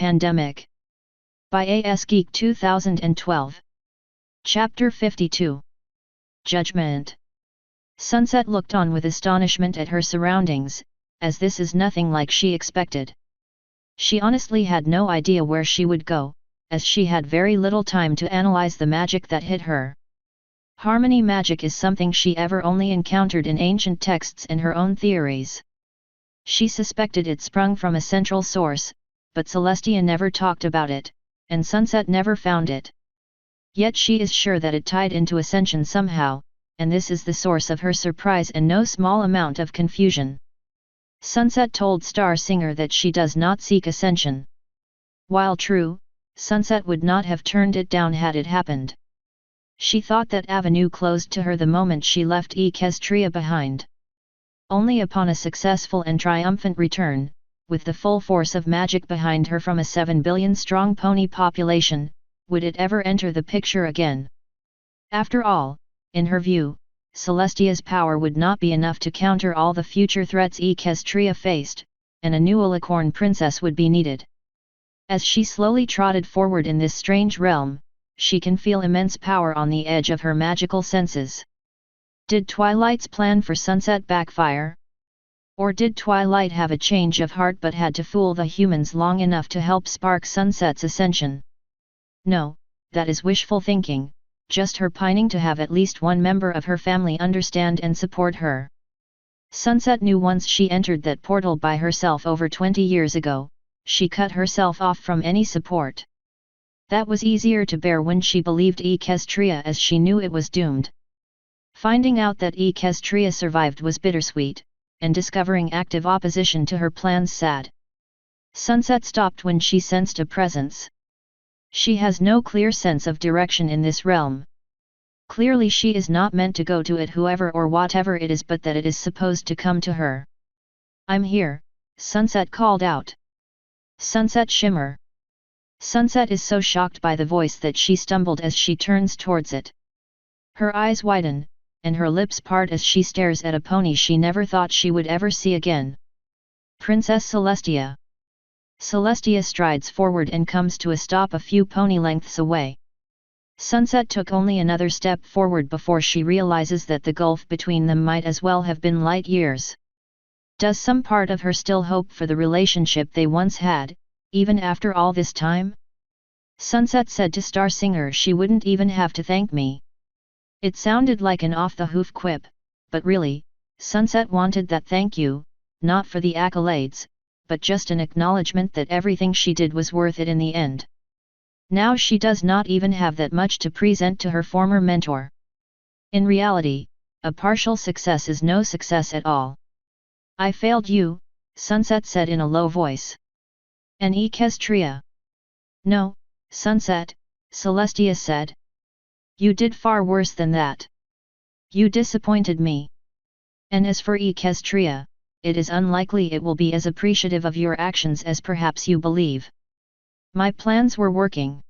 Pandemic. By A.S. Geek 2012. Chapter 52. Judgment. Sunset looked on with astonishment at her surroundings, as this is nothing like she expected. She honestly had no idea where she would go, as she had very little time to analyze the magic that hit her. Harmony magic is something she ever only encountered in ancient texts and her own theories. She suspected it sprung from a central source, but Celestia never talked about it, and Sunset never found it. Yet she is sure that it tied into ascension somehow, and this is the source of her surprise and no small amount of confusion. Sunset told Star Singer that she does not seek ascension. While true, Sunset would not have turned it down had it happened. She thought that avenue closed to her the moment she left Equestria behind. Only upon a successful and triumphant return, with the full force of magic behind her from a 7 billion strong pony population, would it ever enter the picture again. After all, in her view, Celestia's power would not be enough to counter all the future threats Equestria faced, and a new Alicorn princess would be needed. As she slowly trotted forward in this strange realm, she can feel immense power on the edge of her magical senses. Did Twilight's plan for Sunset backfire? Or did Twilight have a change of heart but had to fool the humans long enough to help spark Sunset's ascension? No, that is wishful thinking, just her pining to have at least one member of her family understand and support her. Sunset knew once she entered that portal by herself over 20 years ago, she cut herself off from any support. That was easier to bear when she believed Equestria as she knew it was doomed. Finding out that Equestria survived was bittersweet, and discovering active opposition to her plans sad. Sunset stopped when she sensed a presence. She has no clear sense of direction in this realm. Clearly she is not meant to go to it whoever or whatever it is but that it is supposed to come to her. "I'm here," Sunset called out. "Sunset Shimmer." Sunset is so shocked by the voice that she stumbled as she turns towards it. Her eyes widen, and her lips part as she stares at a pony she never thought she would ever see again. Princess Celestia. Celestia strides forward and comes to a stop a few pony lengths away. Sunset took only another step forward before she realizes that the gulf between them might as well have been light years. Does some part of her still hope for the relationship they once had, even after all this time? Sunset said to Star Singer she wouldn't even have to thank me. It sounded like an off-the-hoof quip, but really, Sunset wanted that thank you, not for the accolades, but just an acknowledgement that everything she did was worth it in the end. Now she does not even have that much to present to her former mentor. In reality, a partial success is no success at all. "I failed you," Sunset said in a low voice. "And Equestria?" "No, Sunset," Celestia said. "You did far worse than that. You disappointed me. And as for Equestria, it is unlikely it will be as appreciative of your actions as perhaps you believe. My plans were working,"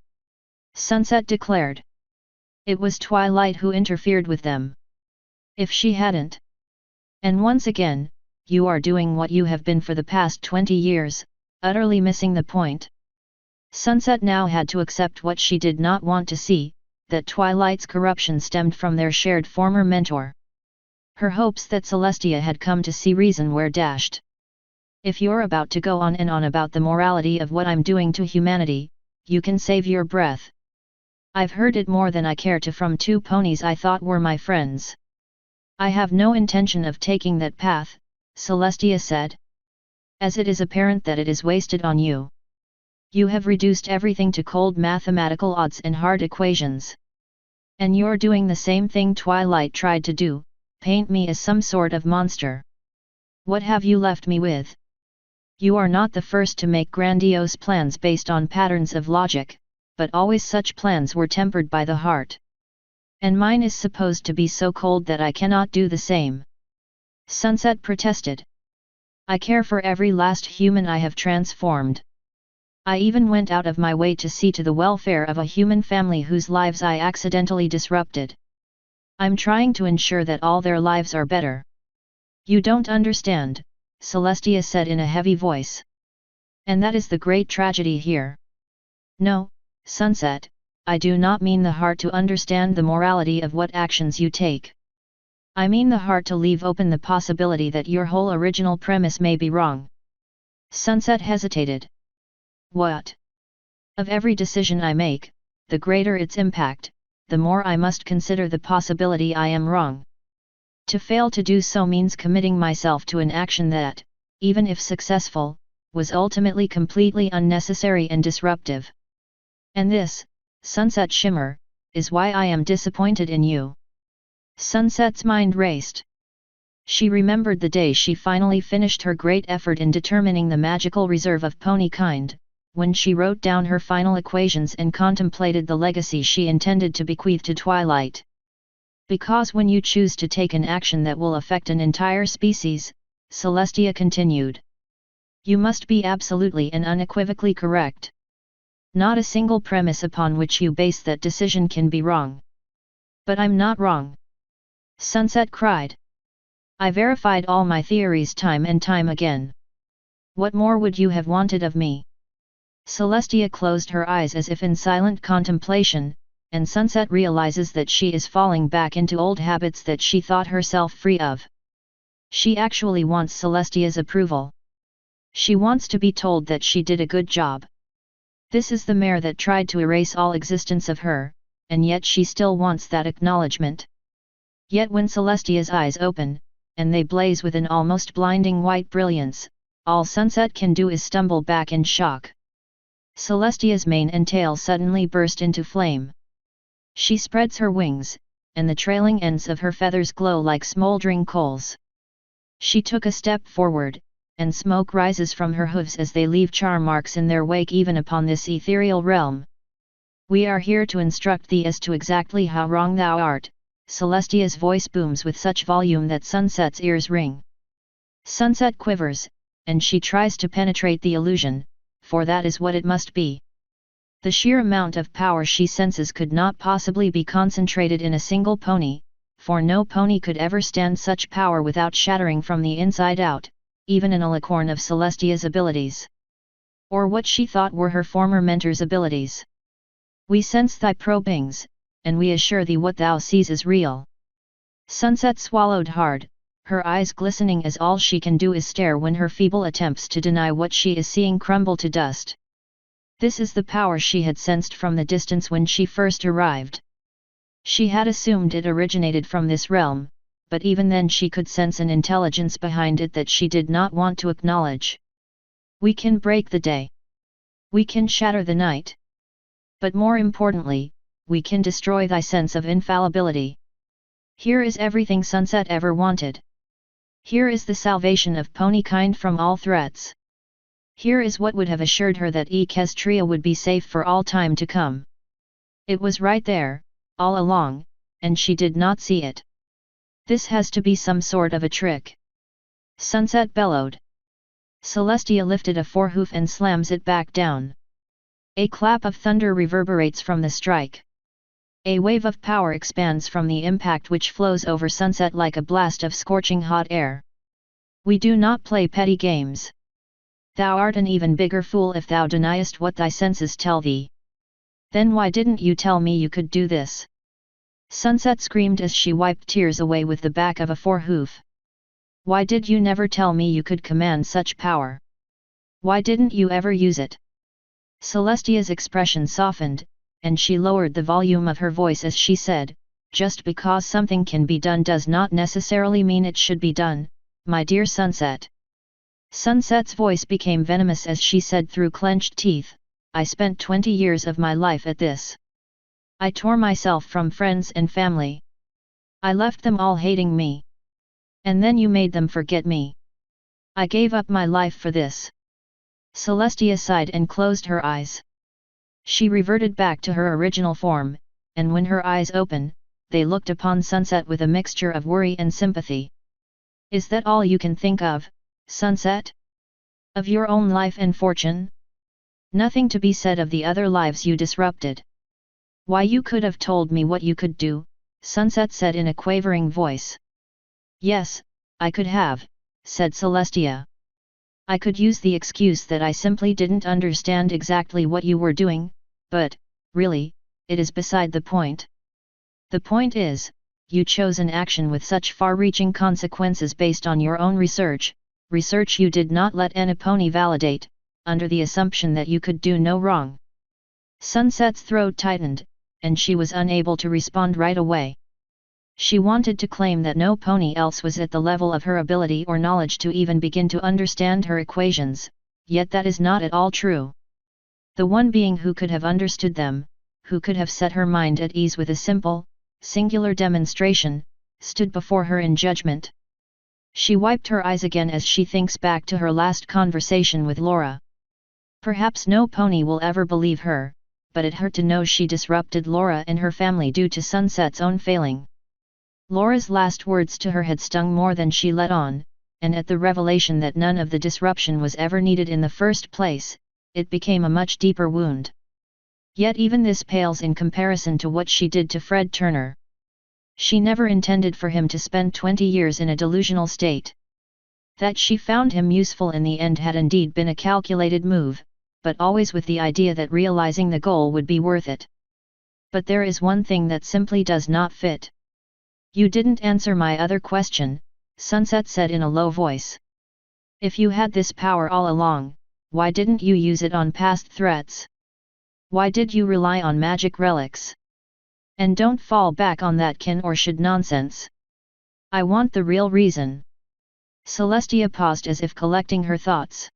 Sunset declared. "It was Twilight who interfered with them. If she hadn't. And once again, you are doing what you have been for the past 20 years, utterly missing the point." Sunset now had to accept what she did not want to see, that Twilight's corruption stemmed from their shared former mentor. Her hopes that Celestia had come to see reason were dashed. "If you're about to go on and on about the morality of what I'm doing to humanity, you can save your breath. I've heard it more than I care to from two ponies I thought were my friends. I have no intention of taking that path," Celestia said. "As it is apparent that it is wasted on you. You have reduced everything to cold mathematical odds and hard equations. And you're doing the same thing Twilight tried to do, paint me as some sort of monster. What have you left me with? You are not the first to make grandiose plans based on patterns of logic, but always such plans were tempered by the heart. And mine is supposed to be so cold that I cannot do the same." Sunset protested. "I care for every last human I have transformed. I even went out of my way to see to the welfare of a human family whose lives I accidentally disrupted. I'm trying to ensure that all their lives are better." "You don't understand," Celestia said in a heavy voice. And that is the great tragedy here. No, Sunset, I do not mean the heart to understand the morality of what actions you take. I mean the heart to leave open the possibility that your whole original premise may be wrong. Sunset hesitated. What? Of every decision I make, the greater its impact, the more I must consider the possibility I am wrong. To fail to do so means committing myself to an action that, even if successful, was ultimately completely unnecessary and disruptive. And this, Sunset Shimmer, is why I am disappointed in you. Sunset's mind raced. She remembered the day she finally finished her great effort in determining the magical reserve of pony kind, when she wrote down her final equations and contemplated the legacy she intended to bequeath to Twilight. Because when you choose to take an action that will affect an entire species, Celestia continued, you must be absolutely and unequivocally correct. Not a single premise upon which you base that decision can be wrong. But I'm not wrong. Sunset cried. I verified all my theories time and time again. What more would you have wanted of me? Celestia closed her eyes as if in silent contemplation, and Sunset realizes that she is falling back into old habits that she thought herself free of. She actually wants Celestia's approval. She wants to be told that she did a good job. This is the mare that tried to erase all existence of her, and yet she still wants that acknowledgement. Yet when Celestia's eyes open, and they blaze with an almost blinding white brilliance, all Sunset can do is stumble back in shock. Celestia's mane and tail suddenly burst into flame. She spreads her wings, and the trailing ends of her feathers glow like smoldering coals. She took a step forward, and smoke rises from her hooves as they leave char marks in their wake even upon this ethereal realm. We are here to instruct thee as to exactly how wrong thou art. Celestia's voice booms with such volume that Sunset's ears ring. Sunset quivers, and she tries to penetrate the illusion, for that is what it must be. The sheer amount of power she senses could not possibly be concentrated in a single pony, for no pony could ever stand such power without shattering from the inside out, even an alicorn of Celestia's abilities. Or what she thought were her former mentor's abilities. We sense thy probings, and we assure thee what thou sees is real. Sunset swallowed hard, her eyes glistening as all she can do is stare when her feeble attempts to deny what she is seeing crumble to dust. This is the power she had sensed from the distance when she first arrived. She had assumed it originated from this realm, but even then she could sense an intelligence behind it that she did not want to acknowledge. We can break the day. We can shatter the night. But more importantly, we can destroy thy sense of infallibility. Here is everything Sunset ever wanted. Here is the salvation of pony kind from all threats. Here is what would have assured her that Equestria would be safe for all time to come. It was right there, all along, and she did not see it. This has to be some sort of a trick. Sunset bellowed. Celestia lifted a forehoof and slams it back down. A clap of thunder reverberates from the strike. A wave of power expands from the impact which flows over Sunset like a blast of scorching hot air. We do not play petty games. Thou art an even bigger fool if thou deniest what thy senses tell thee. Then why didn't you tell me you could do this? Sunset screamed as she wiped tears away with the back of a forehoof. Why did you never tell me you could command such power? Why didn't you ever use it? Celestia's expression softened, and she lowered the volume of her voice as she said, just because something can be done does not necessarily mean it should be done, my dear Sunset. Sunset's voice became venomous as she said through clenched teeth, I spent 20 years of my life at this. I tore myself from friends and family. I left them all hating me. And then you made them forget me. I gave up my life for this. Celestia sighed and closed her eyes. She reverted back to her original form, and when her eyes opened, they looked upon Sunset with a mixture of worry and sympathy. Is that all you can think of, Sunset? Of your own life and fortune? Nothing to be said of the other lives you disrupted. Why, you could have told me what you could do, Sunset said in a quavering voice. Yes, I could have, said Celestia. I could use the excuse that I simply didn't understand exactly what you were doing, but, really, it is beside the point. The point is, you chose an action with such far-reaching consequences based on your own research you did not let any pony validate, under the assumption that you could do no wrong. Sunset's throat tightened, and she was unable to respond right away. She wanted to claim that no pony else was at the level of her ability or knowledge to even begin to understand her equations, yet that is not at all true. The one being who could have understood them, who could have set her mind at ease with a simple, singular demonstration, stood before her in judgment. She wiped her eyes again as she thinks back to her last conversation with Laura. Perhaps no pony will ever believe her, but it hurt to know she disrupted Laura and her family due to Sunset's own failing. Laura's last words to her had stung more than she let on, and at the revelation that none of the disruption was ever needed in the first place, it became a much deeper wound. Yet even this pales in comparison to what she did to Fred Turner. She never intended for him to spend 20 years in a delusional state. That she found him useful in the end had indeed been a calculated move, but always with the idea that realizing the goal would be worth it. But there is one thing that simply does not fit. You didn't answer my other question, Sunset said in a low voice. If you had this power all along, why didn't you use it on past threats? Why did you rely on magic relics? And don't fall back on that can or should nonsense. I want the real reason. Celestia paused as if collecting her thoughts.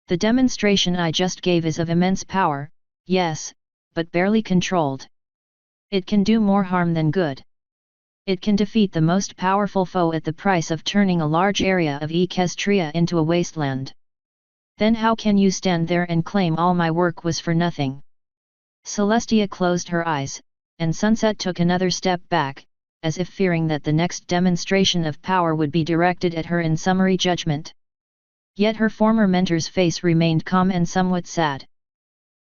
The demonstration I just gave is of immense power, yes, but barely controlled. It can do more harm than good. It can defeat the most powerful foe at the price of turning a large area of Equestria into a wasteland. Then how can you stand there and claim all my work was for nothing? Celestia closed her eyes, and Sunset took another step back, as if fearing that the next demonstration of power would be directed at her in summary judgment. Yet her former mentor's face remained calm and somewhat sad.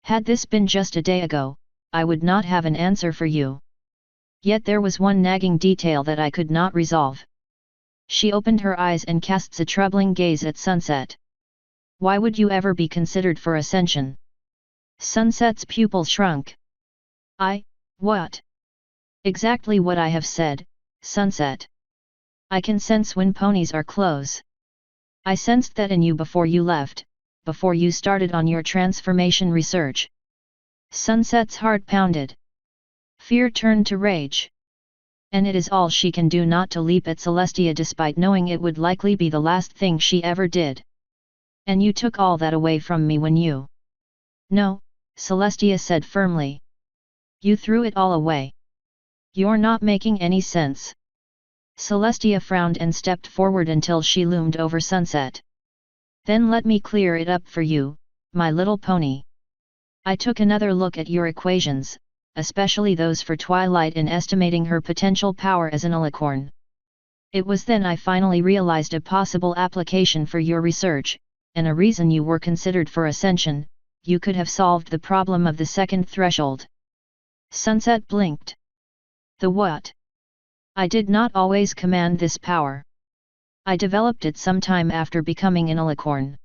Had this been just a day ago, I would not have an answer for you. Yet there was one nagging detail that I could not resolve. She opened her eyes and casts a troubling gaze at Sunset. Why would you ever be considered for ascension? Sunset's pupil shrunk. What? Exactly what I have said, Sunset. I can sense when ponies are close. I sensed that in you before you left, before you started on your transformation research. Sunset's heart pounded. Fear turned to rage. And it is all she can do not to leap at Celestia despite knowing it would likely be the last thing she ever did. And you took all that away from me when you... No, Celestia said firmly. You threw it all away. You're not making any sense. Celestia frowned and stepped forward until she loomed over Sunset. Then let me clear it up for you, my little pony. I took another look at your equations, especially those for Twilight in estimating her potential power as an alicorn. It was then I finally realized a possible application for your research, and a reason you were considered for ascension. You could have solved the problem of the second threshold. Sunset blinked. The what? I did not always command this power. I developed it sometime after becoming an alicorn.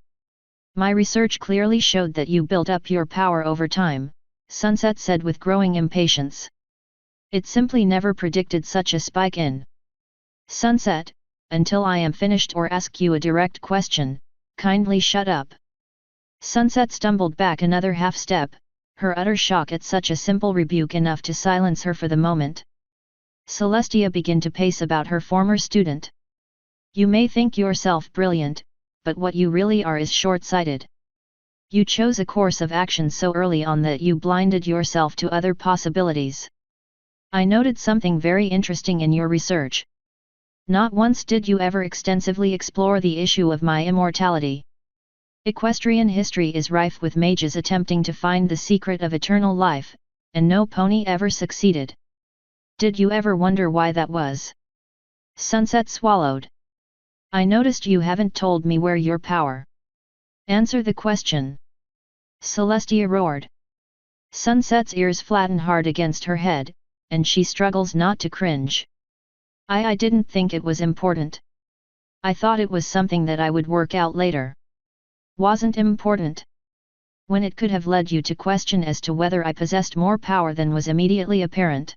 My research clearly showed that you built up your power over time, Sunset said with growing impatience. It simply never predicted such a spike in. Sunset, until I am finished or ask you a direct question, kindly shut up. Sunset stumbled back another half step, her utter shock at such a simple rebuke enough to silence her for the moment. Celestia began to pace about her former student. You may think yourself brilliant, but what you really are is short-sighted. You chose a course of action so early on that you blinded yourself to other possibilities. I noted something very interesting in your research. Not once did you ever extensively explore the issue of my immortality. Equestrian history is rife with mages attempting to find the secret of eternal life, and no pony ever succeeded. Did you ever wonder why that was? Sunset swallowed. I noticed you haven't told me where your power. Answer the question. Celestia roared. Sunset's ears flatten hard against her head, and she struggles not to cringe. I didn't think it was important. I thought it was something that I would work out later. wasn't important. When it could have led you to question as to whether I possessed more power than was immediately apparent.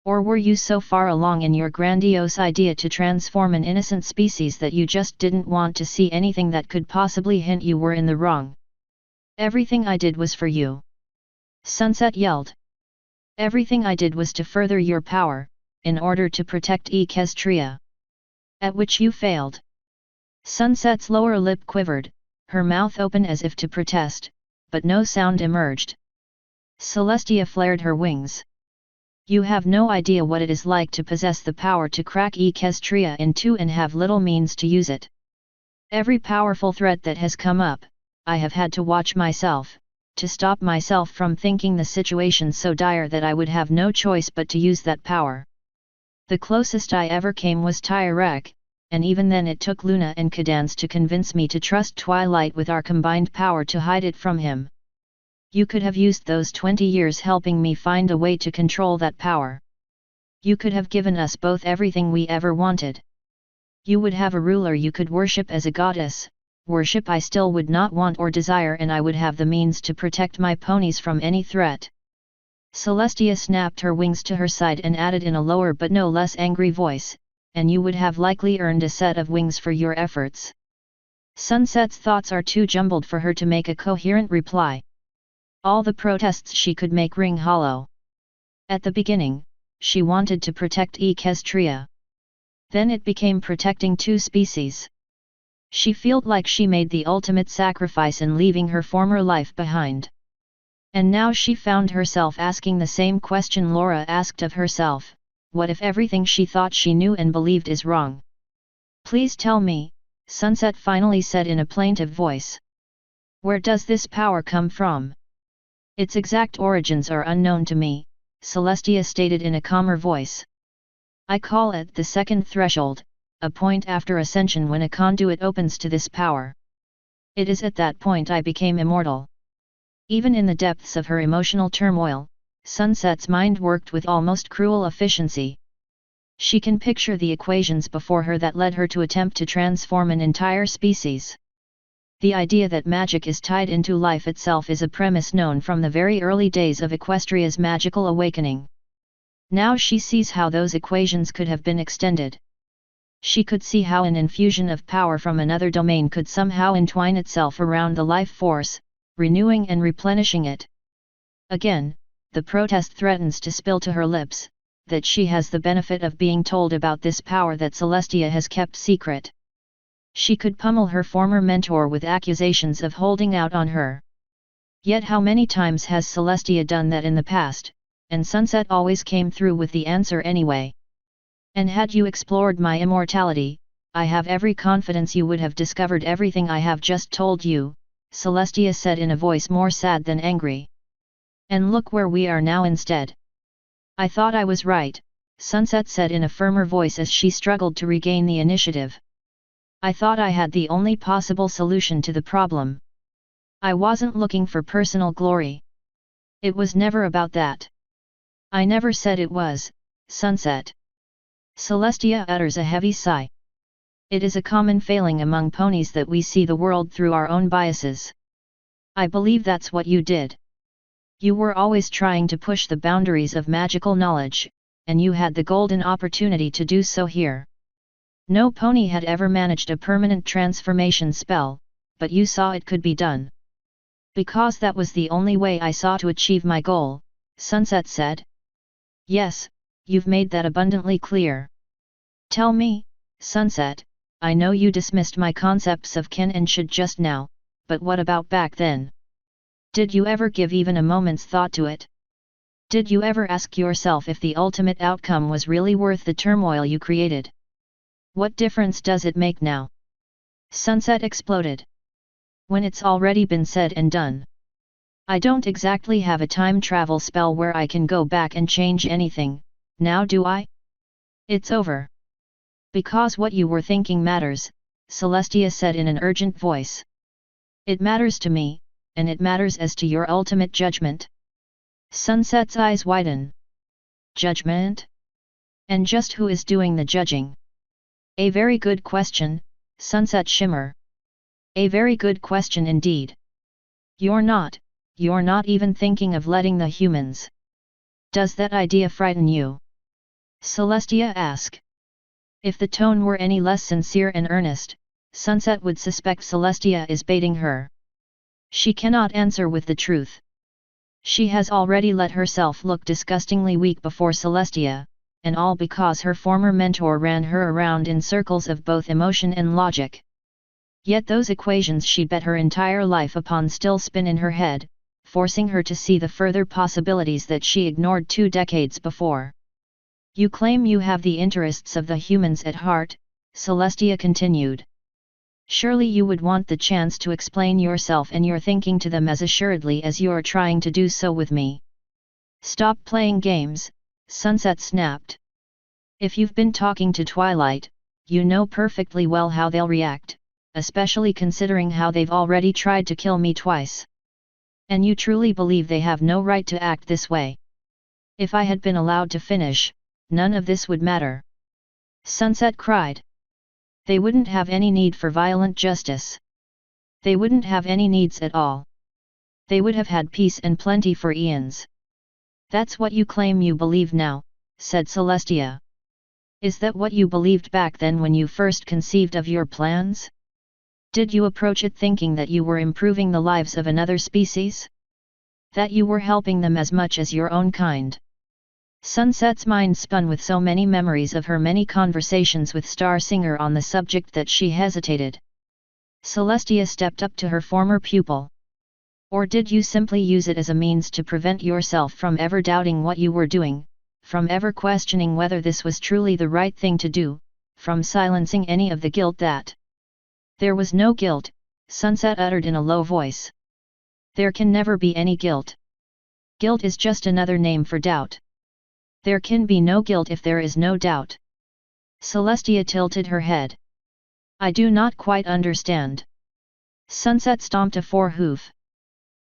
Or were you so far along in your grandiose idea to transform an innocent species that you just didn't want to see anything that could possibly hint you were in the wrong? Everything I did was for you. Sunset yelled. Everything I did was to further your power, in order to protect Equestria. At which you failed. Sunset's lower lip quivered, her mouth open as if to protest, but no sound emerged. Celestia flared her wings. You have no idea what it is like to possess the power to crack Equestria in two and have little means to use it. Every powerful threat that has come up, I have had to watch myself, to stop myself from thinking the situation so dire that I would have no choice but to use that power. The closest I ever came was Tyrek, and even then it took Luna and Cadance to convince me to trust Twilight with our combined power to hide it from him. You could have used those 20 years helping me find a way to control that power. You could have given us both everything we ever wanted. You would have a ruler you could worship as a goddess, worship I still would not want or desire, and I would have the means to protect my ponies from any threat. Celestia snapped her wings to her side and added in a lower but no less angry voice, and you would have likely earned a set of wings for your efforts. Sunset's thoughts are too jumbled for her to make a coherent reply. All the protests she could make ring hollow. At the beginning, she wanted to protect Equestria. Then it became protecting two species. She felt like she made the ultimate sacrifice in leaving her former life behind. And now she found herself asking the same question Laura asked of herself: what if everything she thought she knew and believed is wrong? Please tell me, Sunset finally said in a plaintive voice. Where does this power come from? Its exact origins are unknown to me, Celestia stated in a calmer voice. I call it the second threshold, a point after ascension when a conduit opens to this power. It is at that point I became immortal. Even in the depths of her emotional turmoil, Sunset's mind worked with almost cruel efficiency. She can picture the equations before her that led her to attempt to transform an entire species. The idea that magic is tied into life itself is a premise known from the very early days of Equestria's magical awakening. Now she sees how those equations could have been extended. She could see how an infusion of power from another domain could somehow entwine itself around the life force, renewing and replenishing it. Again, the protest threatens to spill to her lips, that she has the benefit of being told about this power that Celestia has kept secret. She could pummel her former mentor with accusations of holding out on her. Yet how many times has Celestia done that in the past, and Sunset always came through with the answer anyway. And had you explored my immortality, I have every confidence you would have discovered everything I have just told you, Celestia said in a voice more sad than angry. And look where we are now instead. I thought I was right, Sunset said in a firmer voice as she struggled to regain the initiative. I thought I had the only possible solution to the problem. I wasn't looking for personal glory. It was never about that. I never said it was, Sunset. Celestia utters a heavy sigh. It is a common failing among ponies that we see the world through our own biases. I believe that's what you did. You were always trying to push the boundaries of magical knowledge, and you had the golden opportunity to do so here. No pony had ever managed a permanent transformation spell, but you saw it could be done. Because that was the only way I saw to achieve my goal, Sunset said. Yes, you've made that abundantly clear. Tell me, Sunset, I know you dismissed my concepts of can and should just now, but what about back then? Did you ever give even a moment's thought to it? Did you ever ask yourself if the ultimate outcome was really worth the turmoil you created? What difference does it make now? Sunset exploded. When it's already been said and done. I don't exactly have a time travel spell where I can go back and change anything, now do I? It's over. Because what you were thinking matters, Celestia said in an urgent voice. It matters to me, and it matters as to your ultimate judgment. Sunset's eyes widen. Judgment? And just who is doing the judging? A very good question, Sunset Shimmer. A very good question indeed. You're not even thinking of letting the humans. Does that idea frighten you? Celestia asked. If the tone were any less sincere and earnest, Sunset would suspect Celestia is baiting her. She cannot answer with the truth. She has already let herself look disgustingly weak before Celestia, and all because her former mentor ran her around in circles of both emotion and logic. Yet those equations she bet her entire life upon still spin in her head, forcing her to see the further possibilities that she ignored 2 decades before. You claim you have the interests of the humans at heart, Celestia continued. Surely you would want the chance to explain yourself and your thinking to them as assuredly as you're trying to do so with me. Stop playing games, Sunset snapped. If you've been talking to Twilight, you know perfectly well how they'll react, especially considering how they've already tried to kill me twice. And you truly believe they have no right to act this way. If I had been allowed to finish, none of this would matter. Sunset cried. They wouldn't have any need for violent justice. They wouldn't have any needs at all. They would have had peace and plenty for eons. That's what you claim you believe now, said Celestia. Is that what you believed back then when you first conceived of your plans? Did you approach it thinking that you were improving the lives of another species? That you were helping them as much as your own kind? Sunset's mind spun with so many memories of her many conversations with Star Singer on the subject that she hesitated. Celestia stepped up to her former pupil. Or did you simply use it as a means to prevent yourself from ever doubting what you were doing, from ever questioning whether this was truly the right thing to do, from silencing any of the guilt that... There was no guilt, Sunset uttered in a low voice. There can never be any guilt. Guilt is just another name for doubt. There can be no guilt if there is no doubt. Celestia tilted her head. I do not quite understand. Sunset stomped a forehoof.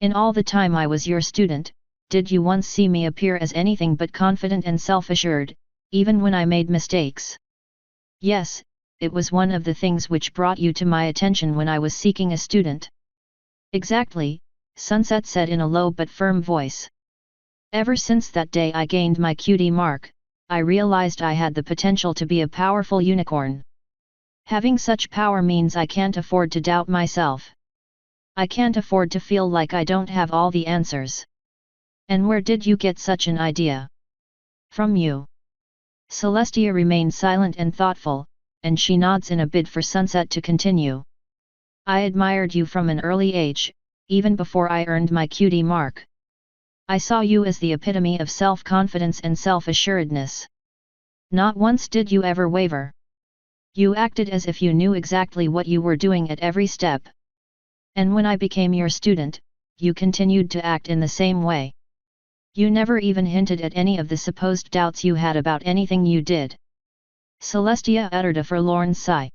In all the time I was your student, did you once see me appear as anything but confident and self-assured, even when I made mistakes? Yes, it was one of the things which brought you to my attention when I was seeking a student. Exactly, Sunset said in a low but firm voice. Ever since that day I gained my cutie mark, I realized I had the potential to be a powerful unicorn. Having such power means I can't afford to doubt myself. I can't afford to feel like I don't have all the answers. And where did you get such an idea? From you. Celestia remained silent and thoughtful, and she nods in a bid for Sunset to continue. I admired you from an early age, even before I earned my cutie mark. I saw you as the epitome of self-confidence and self-assuredness. Not once did you ever waver. You acted as if you knew exactly what you were doing at every step. And when I became your student, you continued to act in the same way. You never even hinted at any of the supposed doubts you had about anything you did. Celestia uttered a forlorn sigh.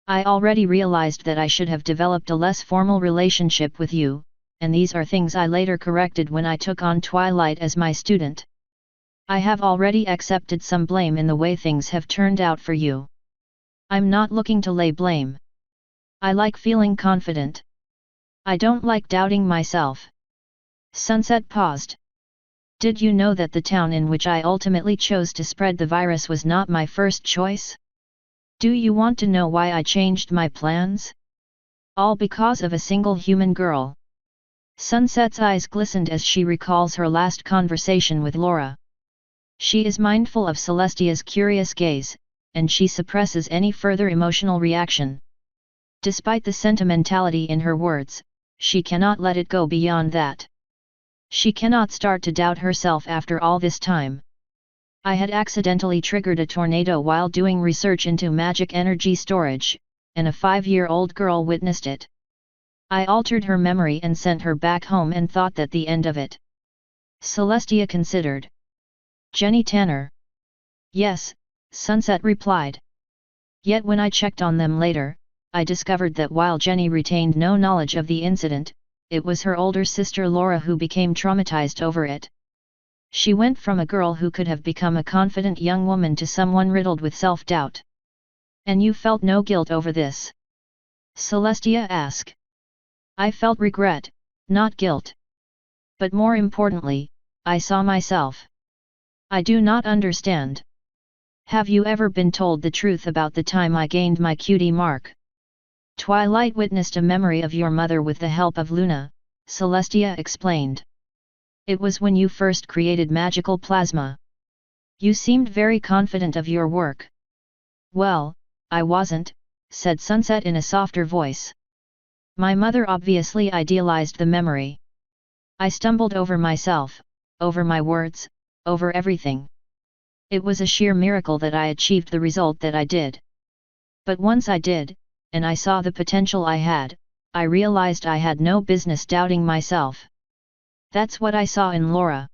I already realized that I should have developed a less formal relationship with you, and these are things I later corrected when I took on Twilight as my student. I have already accepted some blame in the way things have turned out for you. I'm not looking to lay blame. I like feeling confident. I don't like doubting myself. Sunset paused. Did you know that the town in which I ultimately chose to spread the virus was not my first choice? Do you want to know why I changed my plans? All because of a single human girl. Sunset's eyes glistened as she recalls her last conversation with Laura. She is mindful of Celestia's curious gaze, and she suppresses any further emotional reaction. Despite the sentimentality in her words, she cannot let it go beyond that. She cannot start to doubt herself after all this time. I had accidentally triggered a tornado while doing research into magic energy storage, and a 5-year-old girl witnessed it. I altered her memory and sent her back home and thought that the end of it. Celestia considered. Jenny Tanner. Yes, Sunset replied. Yet when I checked on them later, I discovered that while Jenny retained no knowledge of the incident, it was her older sister Laura who became traumatized over it. She went from a girl who could have become a confident young woman to someone riddled with self-doubt. And you felt no guilt over this? Celestia asked. I felt regret, not guilt. But more importantly, I saw myself. I do not understand. Have you ever been told the truth about the time I gained my cutie mark? Twilight witnessed a memory of your mother with the help of Luna, Celestia explained. It was when you first created magical plasma. You seemed very confident of your work. Well, I wasn't, said Sunset in a softer voice. My mother obviously idealized the memory. I stumbled over myself, over my words, over everything. It was a sheer miracle that I achieved the result that I did. But once I did, and I saw the potential I had, I realized I had no business doubting myself. That's what I saw in Laura.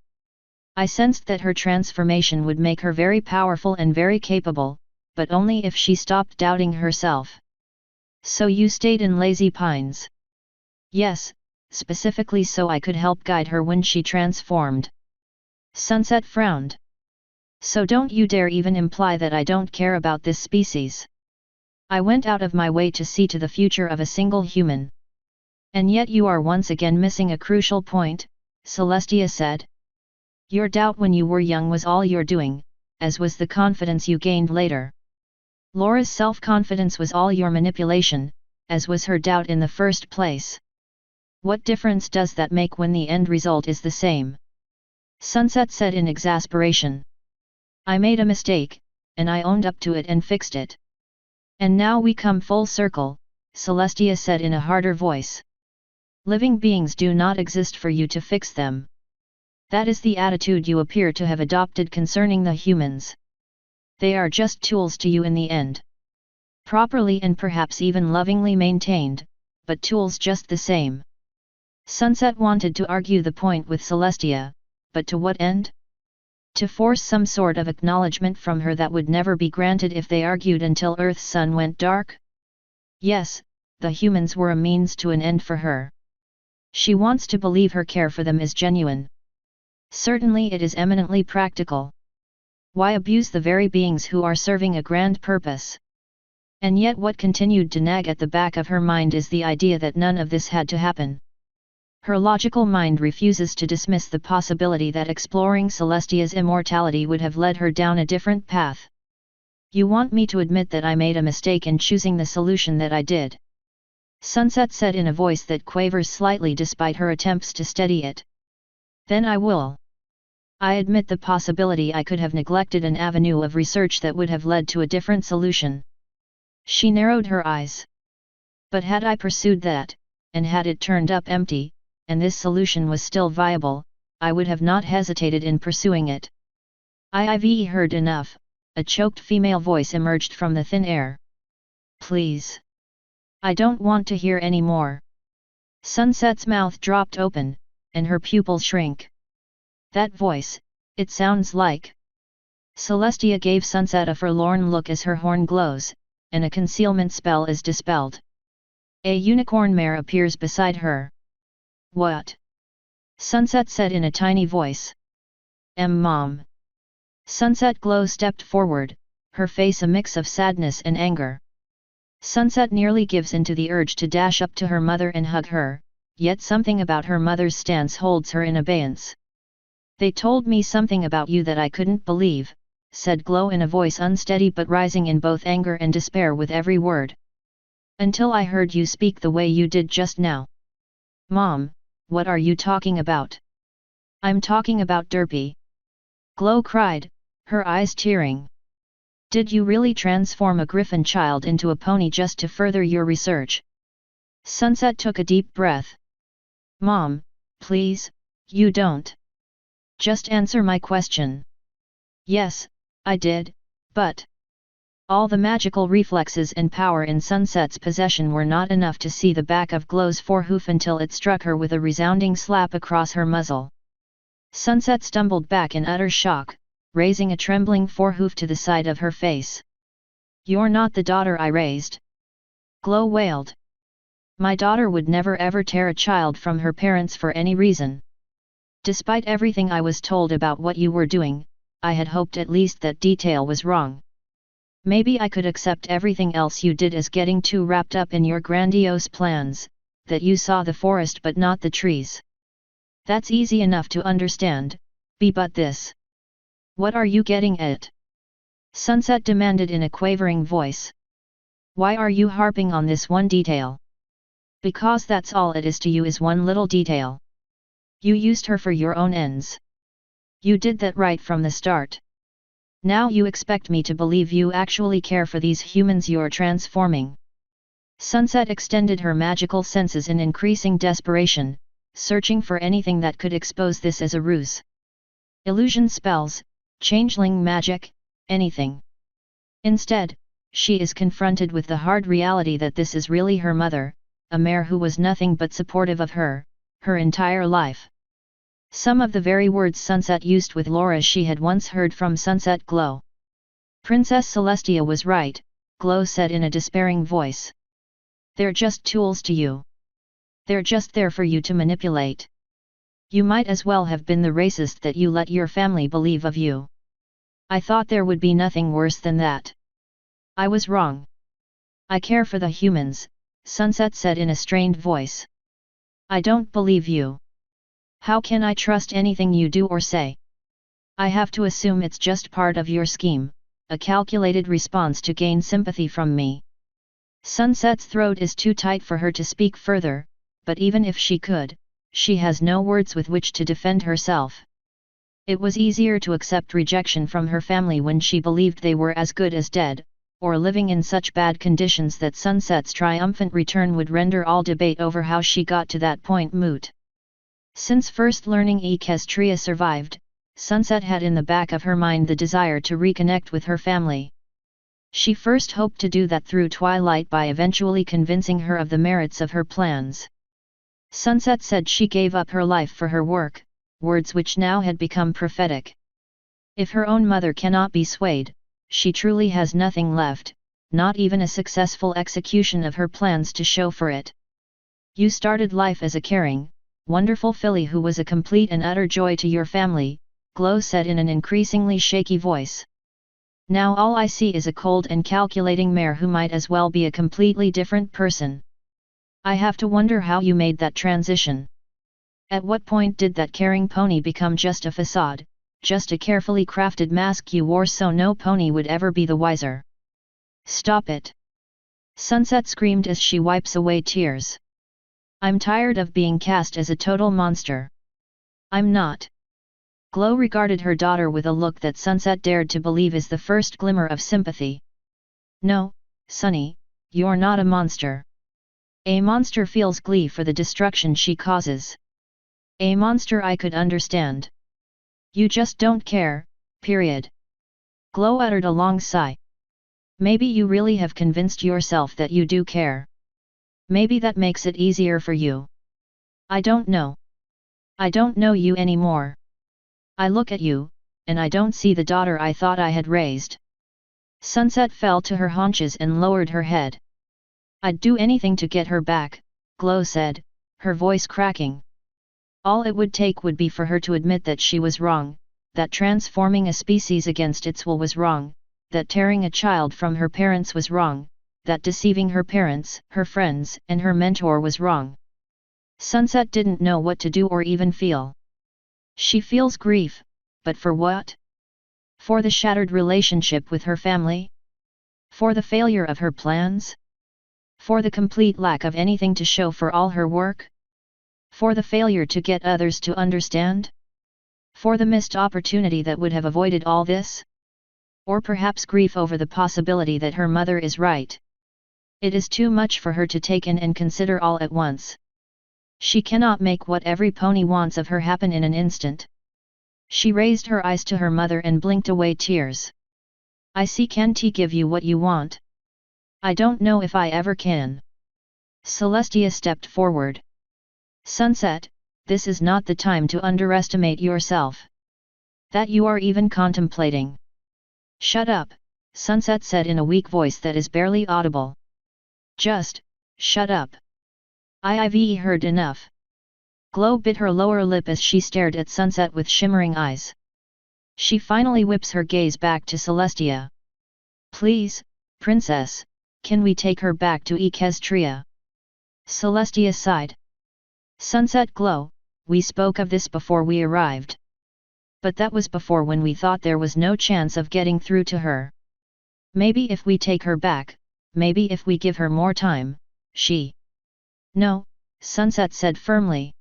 I sensed that her transformation would make her very powerful and very capable, but only if she stopped doubting herself. So you stayed in Lazy Pines? Yes, specifically so I could help guide her when she transformed. Sunset frowned. So don't you dare even imply that I don't care about this species. I went out of my way to see to the future of a single human. And yet you are once again missing a crucial point, Celestia said. Your doubt when you were young was all you're doing, as was the confidence you gained later. Laura's self-confidence was all your manipulation, as was her doubt in the first place. What difference does that make when the end result is the same? Sunset said in exasperation. I made a mistake, and I owned up to it and fixed it. And now we come full circle, Celestia said in a harder voice. Living beings do not exist for you to fix them. That is the attitude you appear to have adopted concerning the humans. They are just tools to you in the end. Properly and perhaps even lovingly maintained, but tools just the same. Sunset wanted to argue the point with Celestia, but to what end? To force some sort of acknowledgement from her that would never be granted if they argued until Earth's sun went dark? Yes, the humans were a means to an end for her. She wants to believe her care for them is genuine. Certainly it is eminently practical. Why abuse the very beings who are serving a grand purpose? And yet what continued to nag at the back of her mind is the idea that none of this had to happen. Her logical mind refuses to dismiss the possibility that exploring Celestia's immortality would have led her down a different path. You want me to admit that I made a mistake in choosing the solution that I did? Sunset said in a voice that quavers slightly despite her attempts to steady it. Then I will. I admit the possibility I could have neglected an avenue of research that would have led to a different solution. She narrowed her eyes. But had I pursued that, and had it turned up empty, and this solution was still viable, I would have not hesitated in pursuing it. I've heard enough, a choked female voice emerged from the thin air. Please. I don't want to hear any more. Sunset's mouth dropped open, and her pupils shrank. That voice, it sounds like. Celestia gave Sunset a forlorn look as her horn glows, and a concealment spell is dispelled. A unicorn mare appears beside her. What? Sunset said in a tiny voice. Mom. Sunset Glow stepped forward, her face a mix of sadness and anger. Sunset nearly gives in to the urge to dash up to her mother and hug her, yet something about her mother's stance holds her in abeyance. They told me something about you that I couldn't believe, said Glow in a voice unsteady but rising in both anger and despair with every word. Until I heard you speak the way you did just now. Mom, what are you talking about? I'm talking about Derpy. Glow cried, her eyes tearing. Did you really transform a griffin child into a pony just to further your research? Sunset took a deep breath. Mom, please, you don't. Just answer my question. Yes, I did, but... All the magical reflexes and power in Sunset's possession were not enough to see the back of Glow's forehoof until it struck her with a resounding slap across her muzzle. Sunset stumbled back in utter shock, raising a trembling forehoof to the side of her face. You're not the daughter I raised. Glow wailed. My daughter would never ever tear a child from her parents for any reason. Despite everything I was told about what you were doing, I had hoped at least that detail was wrong. Maybe I could accept everything else you did as getting too wrapped up in your grandiose plans, that you saw the forest but not the trees. That's easy enough to understand, but this. What are you getting at? Sunset demanded in a quavering voice. Why are you harping on this one detail? Because that's all it is to you, is one little detail. You used her for your own ends. You did that right from the start. Now you expect me to believe you actually care for these humans you're transforming. Sunset extended her magical senses in increasing desperation, searching for anything that could expose this as a ruse. Illusion spells, changeling magic, anything. Instead, she is confronted with the hard reality that this is really her mother, a mare who was nothing but supportive of her entire life. Some of the very words Sunset used with Laura she had once heard from Sunset Glow. Princess Celestia was right, Glow said in a despairing voice. They're just tools to you. They're just there for you to manipulate. You might as well have been the racist that you let your family believe of you. I thought there would be nothing worse than that. I was wrong. I care for the humans, Sunset said in a strained voice. I don't believe you. How can I trust anything you do or say? I have to assume it's just part of your scheme, a calculated response to gain sympathy from me. Sunset's throat is too tight for her to speak further, but even if she could, she has no words with which to defend herself. It was easier to accept rejection from her family when she believed they were as good as dead, or living in such bad conditions that Sunset's triumphant return would render all debate over how she got to that point moot. Since first learning Equestria survived, Sunset had in the back of her mind the desire to reconnect with her family. She first hoped to do that through Twilight by eventually convincing her of the merits of her plans. Sunset said she gave up her life for her work, words which now had become prophetic. If her own mother cannot be swayed, she truly has nothing left, not even a successful execution of her plans to show for it. You started life as a caring, wonderful filly who was a complete and utter joy to your family, Glow said in an increasingly shaky voice. Now all I see is a cold and calculating mare who might as well be a completely different person. I have to wonder how you made that transition. At what point did that caring pony become just a facade, just a carefully crafted mask you wore so no pony would ever be the wiser? Stop it! Sunset screamed as she wipes away tears. I'm tired of being cast as a total monster. I'm not. Glow regarded her daughter with a look that Sunset dared to believe is the first glimmer of sympathy. No, Sunny, you're not a monster. A monster feels glee for the destruction she causes. A monster I could understand. You just don't care, period. Glow uttered a long sigh. Maybe you really have convinced yourself that you do care. Maybe that makes it easier for you. I don't know. I don't know you anymore. I look at you, and I don't see the daughter I thought I had raised. Sunset fell to her haunches and lowered her head. I'd do anything to get her back, Glow said, her voice cracking. All it would take would be for her to admit that she was wrong, that transforming a species against its will was wrong, that tearing a child from her parents was wrong, that deceiving her parents, her friends, and her mentor was wrong. Sunset didn't know what to do or even feel. She feels grief, but for what? For the shattered relationship with her family? For the failure of her plans? For the complete lack of anything to show for all her work? For the failure to get others to understand? For the missed opportunity that would have avoided all this? Or perhaps grief over the possibility that her mother is right. It is too much for her to take in and consider all at once. She cannot make what every pony wants of her happen in an instant. She raised her eyes to her mother and blinked away tears. I see. Can't he give you what you want? I don't know if I ever can. Celestia stepped forward. Sunset, this is not the time to underestimate yourself. That you are even contemplating. Shut up, Sunset said in a weak voice that is barely audible. Just, shut up. I've heard enough. Glow bit her lower lip as she stared at Sunset with shimmering eyes. She finally whips her gaze back to Celestia. Please, Princess, can we take her back to Equestria? Celestia sighed. Sunset Glow, we spoke of this before we arrived. But that was before, when we thought there was no chance of getting through to her. Maybe if we take her back, maybe if we give her more time, she... No, Sunset said firmly.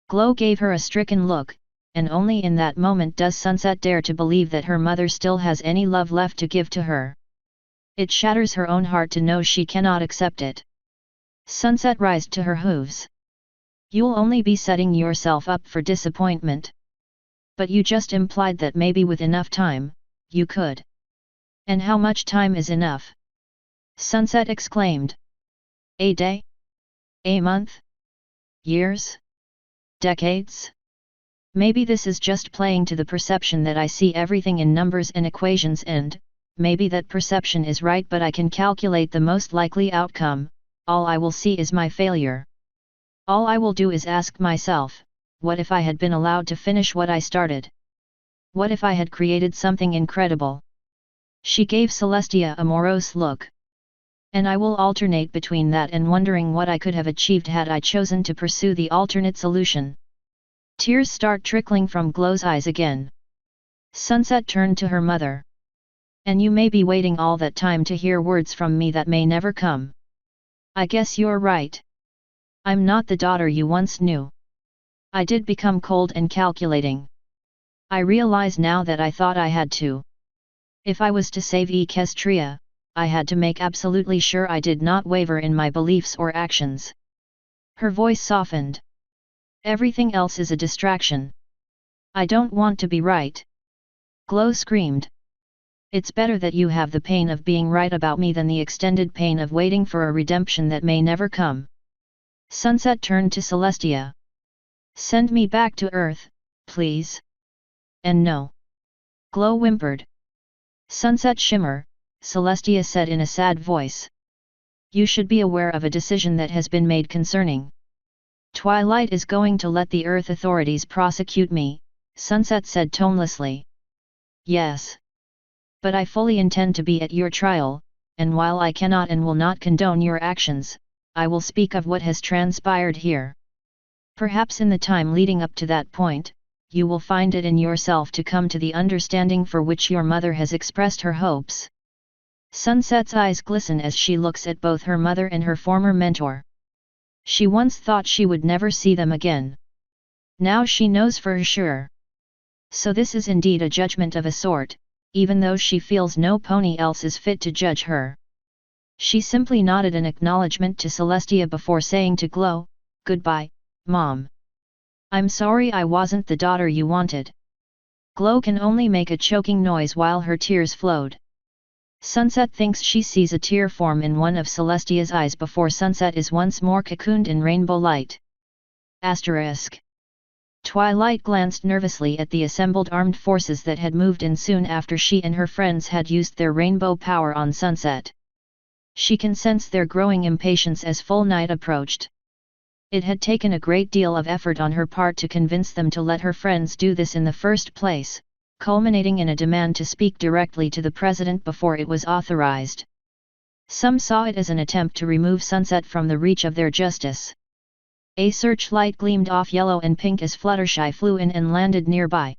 Glow gave her a stricken look, and only in that moment does Sunset dare to believe that her mother still has any love left to give to her. It shatters her own heart to know she cannot accept it. Sunset rised to her hooves. You'll only be setting yourself up for disappointment. But you just implied that maybe with enough time, you could. And how much time is enough? Sunset exclaimed. A day? A month? Years? Decades? Maybe this is just playing to the perception that I see everything in numbers and equations, and maybe that perception is right, but I can calculate the most likely outcome. All I will see is my failure. All I will do is ask myself, what if I had been allowed to finish what I started? What if I had created something incredible? She gave Celestia a morose look. And I will alternate between that and wondering what I could have achieved had I chosen to pursue the alternate solution. Tears start trickling from Glow's eyes again. Sunset turned to her mother. And you may be waiting all that time to hear words from me that may never come. I guess you're right. I'm not the daughter you once knew. I did become cold and calculating. I realize now that I thought I had to. If I was to save Equestria, I had to make absolutely sure I did not waver in my beliefs or actions. Her voice softened. Everything else is a distraction. I don't want to be right. Glow screamed. It's better that you have the pain of being right about me than the extended pain of waiting for a redemption that may never come. Sunset turned to Celestia. Send me back to Earth, please. And no. Glow whimpered. Sunset shimmer, Celestia said in a sad voice. You should be aware of a decision that has been made concerning. Twilight is going to let the Earth authorities prosecute me, Sunset said tonelessly. Yes. But I fully intend to be at your trial, and while I cannot and will not condone your actions, I will speak of what has transpired here. Perhaps in the time leading up to that point, you will find it in yourself to come to the understanding for which your mother has expressed her hopes. Sunset's eyes glisten as she looks at both her mother and her former mentor. She once thought she would never see them again. Now she knows for sure. So this is indeed a judgment of a sort, even though she feels no pony else is fit to judge her. She simply nodded an acknowledgement to Celestia before saying to Glow, Goodbye, Mom. I'm sorry I wasn't the daughter you wanted. Glow can only make a choking noise while her tears flowed. Sunset thinks she sees a tear form in one of Celestia's eyes before Sunset is once more cocooned in rainbow light. Asterisk. Twilight glanced nervously at the assembled armed forces that had moved in soon after she and her friends had used their rainbow power on Sunset. She can sense their growing impatience as full night approached. It had taken a great deal of effort on her part to convince them to let her friends do this in the first place, culminating in a demand to speak directly to the president before it was authorized. Some saw it as an attempt to remove Sunset from the reach of their justice. A searchlight gleamed off yellow and pink as Fluttershy flew in and landed nearby.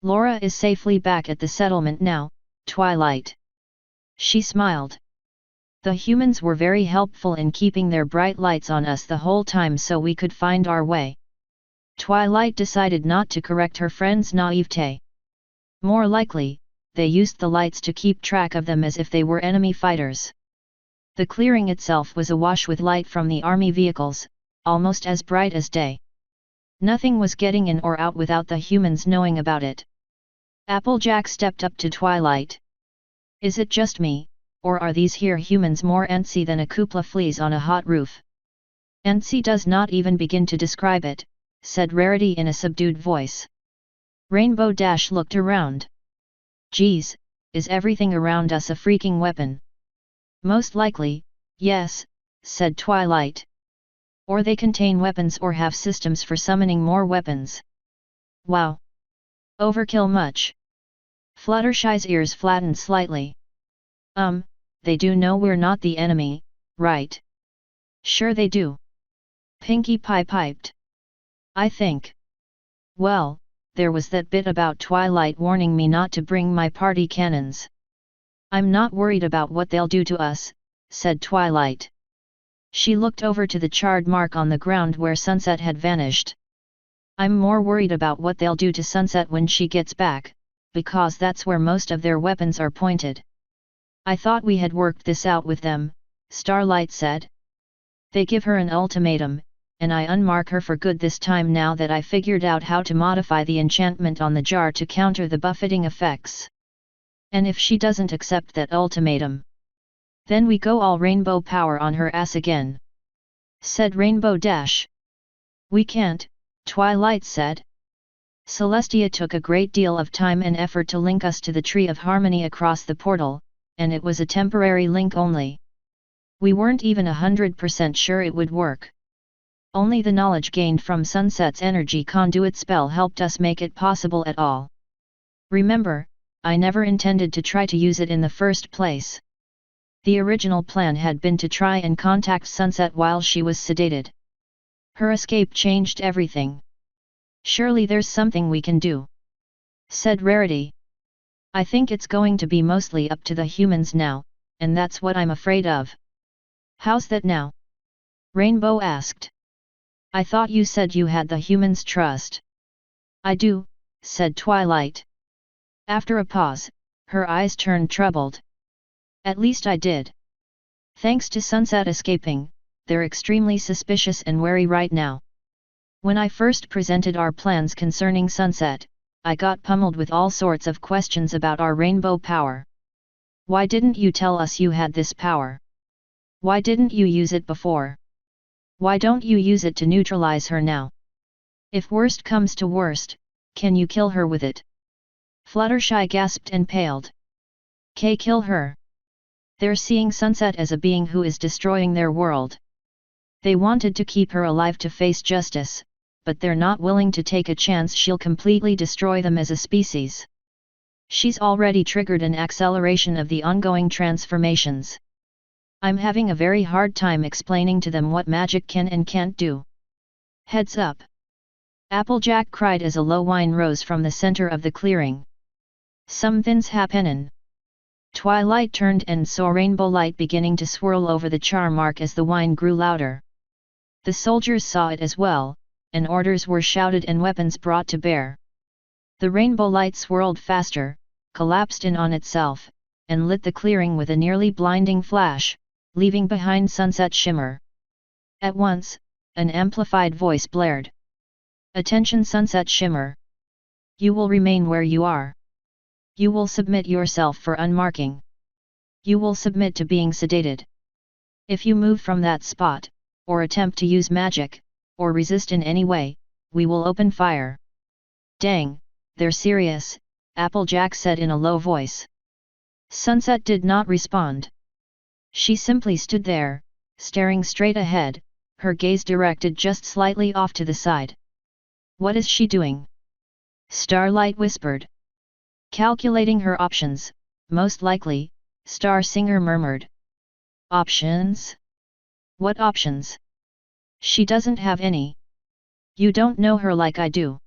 Laura is safely back at the settlement now, Twilight. She smiled. The humans were very helpful in keeping their bright lights on us the whole time so we could find our way. Twilight decided not to correct her friend's naivete. More likely, they used the lights to keep track of them as if they were enemy fighters. The clearing itself was awash with light from the army vehicles, almost as bright as day. Nothing was getting in or out without the humans knowing about it. Applejack stepped up to Twilight. Is it just me, or are these here humans more antsy than a couple of fleas on a hot roof? Antsy does not even begin to describe it, said Rarity in a subdued voice. Rainbow Dash looked around. Geez, is everything around us a freaking weapon? Most likely, yes, said Twilight. Or they contain weapons or have systems for summoning more weapons. Wow! Overkill much. Fluttershy's ears flattened slightly. They do know we're not the enemy, right? Sure they do. Pinkie Pie piped. I think. Well, there was that bit about Twilight warning me not to bring my party cannons. I'm not worried about what they'll do to us, said Twilight. She looked over to the charred mark on the ground where Sunset had vanished. I'm more worried about what they'll do to Sunset when she gets back, because that's where most of their weapons are pointed. I thought we had worked this out with them, Starlight said. They give her an ultimatum, and I unmark her for good this time now that I figured out how to modify the enchantment on the jar to counter the buffeting effects. And if she doesn't accept that ultimatum, then we go all rainbow power on her ass again, said Rainbow Dash. We can't, Twilight said. Celestia took a great deal of time and effort to link us to the Tree of Harmony across the portal, and it was a temporary link only. We weren't even 100% sure it would work. Only the knowledge gained from Sunset's energy conduit spell helped us make it possible at all. Remember, I never intended to try to use it in the first place. The original plan had been to try and contact Sunset while she was sedated. Her escape changed everything. Surely there's something we can do, said Rarity. I think it's going to be mostly up to the humans now, and that's what I'm afraid of. How's that now? Rainbow asked. I thought you said you had the humans' trust. I do, said Twilight. After a pause, her eyes turned troubled. At least I did. Thanks to Sunset escaping, they're extremely suspicious and wary right now. When I first presented our plans concerning Sunset, I got pummeled with all sorts of questions about our rainbow power. Why didn't you tell us you had this power? Why didn't you use it before? Why don't you use it to neutralize her now? If worst comes to worst, can you kill her with it? Fluttershy gasped and paled. Kill her? They're seeing Sunset as a being who is destroying their world. They wanted to keep her alive to face justice, but they're not willing to take a chance she'll completely destroy them as a species. She's already triggered an acceleration of the ongoing transformations. I'm having a very hard time explaining to them what magic can and can't do. Heads up! Applejack cried as a low whine rose from the center of the clearing. Something's happenin'. Twilight turned and saw rainbow light beginning to swirl over the char mark as the whine grew louder. The soldiers saw it as well, and orders were shouted and weapons brought to bear. The rainbow light swirled faster, collapsed in on itself, and lit the clearing with a nearly blinding flash, leaving behind sunset shimmer. At once, an amplified voice blared. Attention Sunset Shimmer! You will remain where you are. You will submit yourself for unmarking. You will submit to being sedated. If you move from that spot, or attempt to use magic, or resist in any way, we will open fire. Dang, they're serious, Applejack said in a low voice. Sunset did not respond. She simply stood there, staring straight ahead, her gaze directed just slightly off to the side. What is she doing? Starlight whispered. Calculating her options, most likely, Star Singer murmured. Options? What options? She doesn't have any. You don't know her like I do.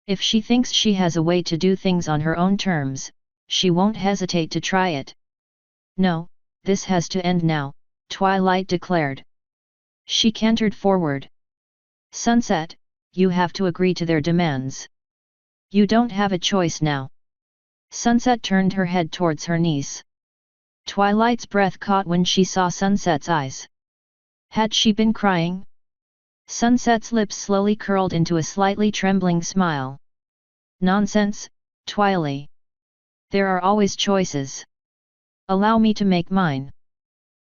If she thinks she has a way to do things on her own terms, she won't hesitate to try it. No, this has to end now, Twilight declared. She cantered forward. Sunset, you have to agree to their demands. You don't have a choice now. Sunset turned her head towards her niece. Twilight's breath caught when she saw Sunset's eyes. Had she been crying? Sunset's lips slowly curled into a slightly trembling smile. Nonsense, Twily. There are always choices. Allow me to make mine.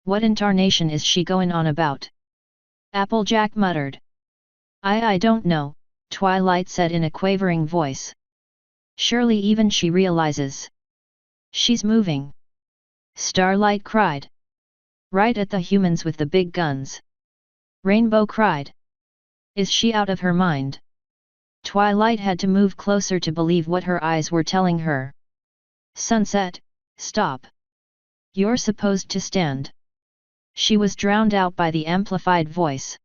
What in tarnation is she going on about? Applejack muttered. I don't know, Twilight said in a quavering voice. Surely even she realizes. She's moving. Starlight cried. Right at the humans with the big guns. Rainbow cried. Is she out of her mind? Twilight had to move closer to believe what her eyes were telling her. Sunset, stop. You're supposed to stand. She was drowned out by the amplified voice.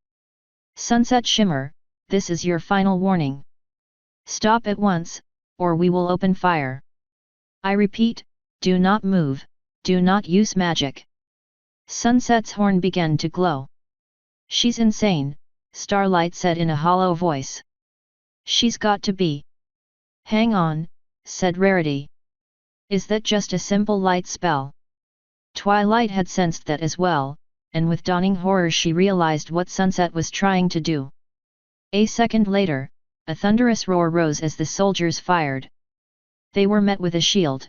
Sunset Shimmer, this is your final warning. Stop at once, or we will open fire. I repeat, do not move, do not use magic. Sunset's horn began to glow. She's insane, Starlight said in a hollow voice. She's got to be. Hang on, said Rarity. Is that just a simple light spell? Twilight had sensed that as well, and with dawning horror she realized what Sunset was trying to do. A second later, a thunderous roar rose as the soldiers fired. They were met with a shield.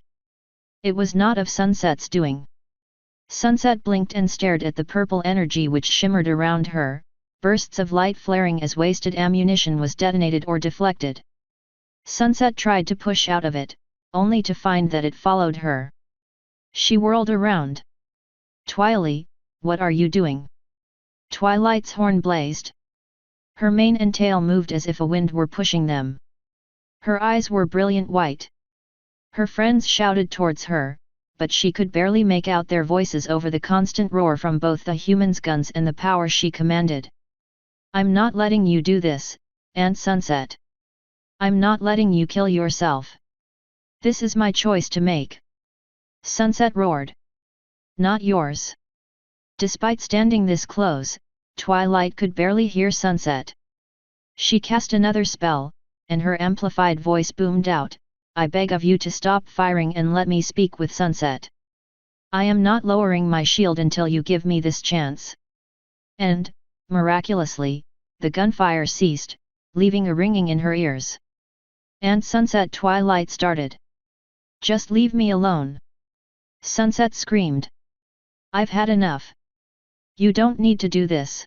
It was not of Sunset's doing. Sunset blinked and stared at the purple energy which shimmered around her, bursts of light flaring as wasted ammunition was detonated or deflected. Sunset tried to push out of it, only to find that it followed her. She whirled around. Twily, what are you doing? Twilight's horn blazed. Her mane and tail moved as if a wind were pushing them. Her eyes were brilliant white. Her friends shouted towards her, but she could barely make out their voices over the constant roar from both the humans' guns and the power she commanded. I'm not letting you do this, Aunt Sunset. I'm not letting you kill yourself. This is my choice to make. Sunset roared. Not yours. Despite standing this close, Twilight could barely hear Sunset. She cast another spell, and her amplified voice boomed out, I beg of you to stop firing and let me speak with Sunset. I am not lowering my shield until you give me this chance. And, miraculously, the gunfire ceased, leaving a ringing in her ears. And Sunset Twilight started. Just leave me alone. Sunset screamed. I've had enough. You don't need to do this.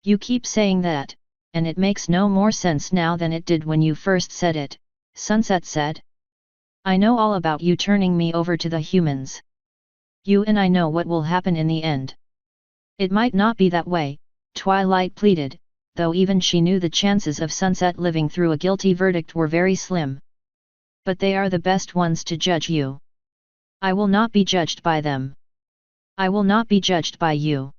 You keep saying that, and it makes no more sense now than it did when you first said it, Sunset said. I know all about you turning me over to the humans. You and I know what will happen in the end. It might not be that way, Twilight pleaded, though even she knew the chances of Sunset living through a guilty verdict were very slim. But they are the best ones to judge you. I will not be judged by them. I will not be judged by you.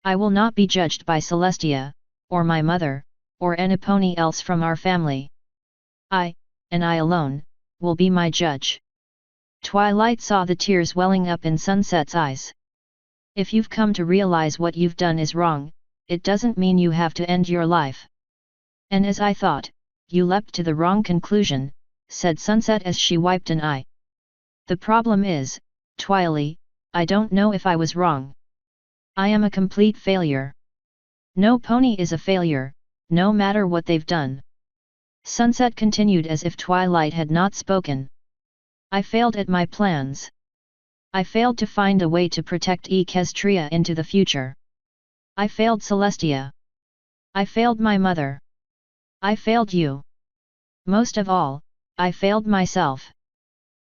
I will not be judged by Celestia, or my mother, or anybody else from our family. I, and I alone, will be my judge. Twilight saw the tears welling up in Sunset's eyes. If you've come to realize what you've done is wrong, it doesn't mean you have to end your life. And as I thought, you leapt to the wrong conclusion, said Sunset as she wiped an eye. The problem is, Twily, I don't know if I was wrong. I am a complete failure. No pony is a failure, no matter what they've done. Sunset continued as if Twilight had not spoken. I failed at my plans. I failed to find a way to protect Equestria into the future. I failed Celestia. I failed my mother. I failed you. Most of all, I failed myself.